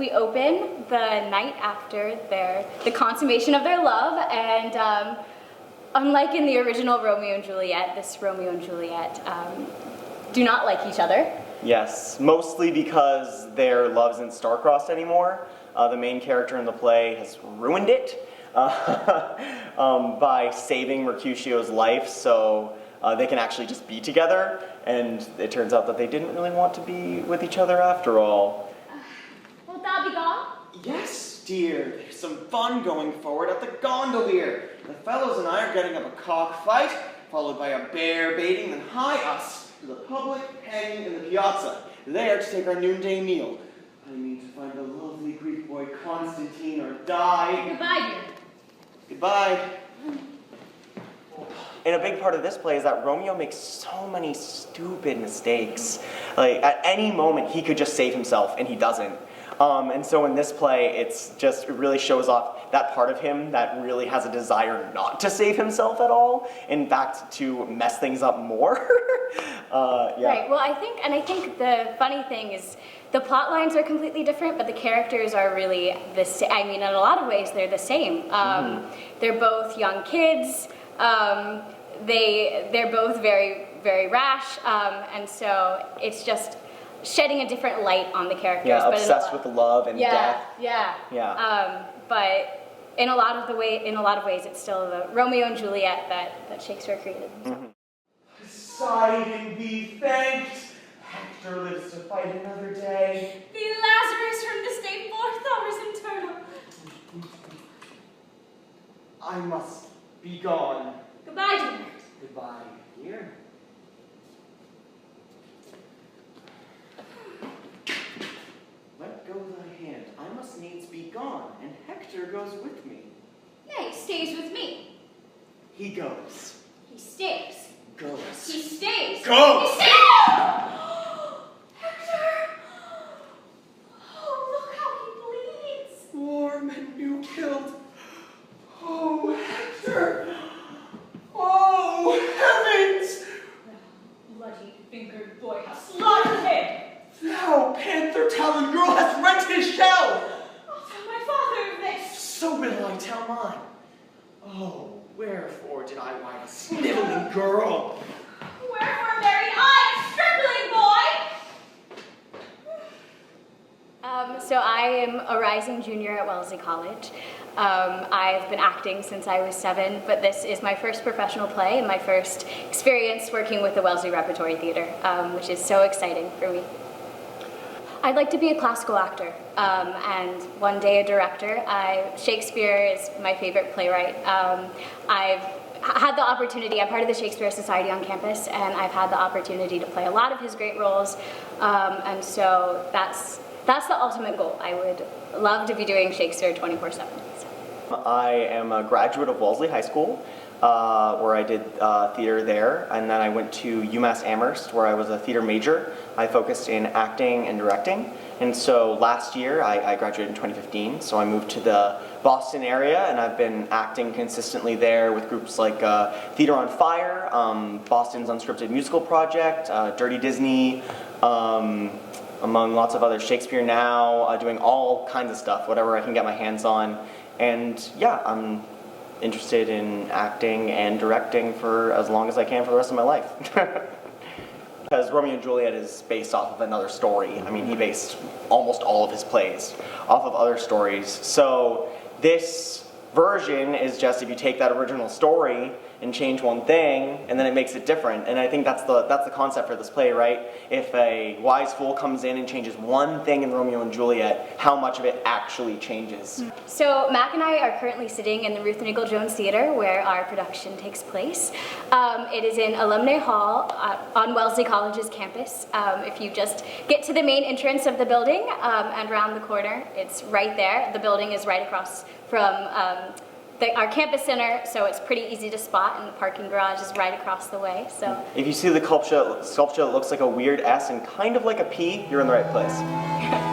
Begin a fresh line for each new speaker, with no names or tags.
we open the night after the consummation of their love, and unlike in the original Romeo and Juliet, this Romeo and Juliet do not like each other.
Yes, mostly because their love isn't star-crossed anymore. The main character in the play has ruined it by saving Mercutio's life, so they can actually just be together, and it turns out that they didn't really want to be with each other after all.
Won't thou be gone?
Yes, dear. There's some fun going forward at the gondolier. The fellows and I are getting up a cockfight, followed by a bear baiting, then hie us to the public hanging in the piazza, there to take our noonday meal. I mean to find the lovely Greek boy Constantine or die.
Goodbye, dear.
Goodbye.
And a big part of this play is that Romeo makes so many stupid mistakes. Like, at any moment, he could just save himself, and he doesn't. And so in this play, it really shows off that part of him that really has a desire not to save himself at all, in fact, to mess things up more. Yeah.
Right, well, I think the funny thing is the plot lines are completely different, but the characters are really the same. I mean, in a lot of ways, they're the same. They're both young kids. They're both very, very rash, and so it's just shedding a different light on the characters.
Yeah,
but
obsessed with love and death.
Yeah. But in a lot of ways, it's still the Romeo and Juliet that Shakespeare created.
Poseidon be thanked. Hector lives to fight another day.
Be Lazarus from this day forth, our eternal.
I must be gone.
Goodbye, Juliet.
Goodbye, dear. Let go thy hand. I must needs be gone, and Hector goes with me.
Nay, stays with me.
He goes.
He stays.
Goes.
He stays.
Goes.
He stays! Hector! Oh, look how he bleeds.
More men you killed. Oh, Hector! Oh, heavens!
Bloody-fingered boy has slaughtered him.
Thou panther-taloned girl hast rent his shell!
I'll tell my father of this.
So will I tell mine. Oh, wherefore did I wipe a sniveling girl?
Wherefore married I a stripling boy?
So I am a rising junior at Wellesley College. I've been acting since I was 7, but this is my first professional play and my first experience working with the Wellesley Repertory Theatre, which is so exciting for me. I'd like to be a classical actor, and one day a director. Shakespeare is my favorite playwright. I've had the opportunity, I'm part of the Shakespeare Society on campus, and I've had the opportunity to play a lot of his great roles, and so that's the ultimate goal. I would love to be doing Shakespeare 24/7.
I am a graduate of Wellesley High School, where I did theater there, and then I went to UMass Amherst, where I was a theater major. I focused in acting and directing, and so last year, I graduated in 2015, so I moved to the Boston area, and I've been acting consistently there with groups like Theater on Fire, Boston's Unscripted Musical Project, Dirty Disney, among lots of others, Shakespeare Now, doing all kinds of stuff, whatever I can get my hands on. And yeah, I'm interested in acting and directing for as long as I can for the rest of my life. Because Romeo and Juliet is based off of another story. I mean, he based almost all of his plays off of other stories. So this version is just if you take that original story and change one thing, and then it makes it different. And I think that's the concept for this play, right? If a wise fool comes in and changes one thing in Romeo and Juliet, how much of it actually changes?
So Mac and I are currently sitting in the Ruth Nichol Jones Theater where our production takes place. It is in Alumni Hall on Wellesley College's campus. If you just get to the main entrance of the building and around the corner, it's right there. The building is right across from our campus center, so it's pretty easy to spot, and the parking garage is right across the way. So
if you see the sculpture that looks like a weird S and kind of like a P, you're in the right place.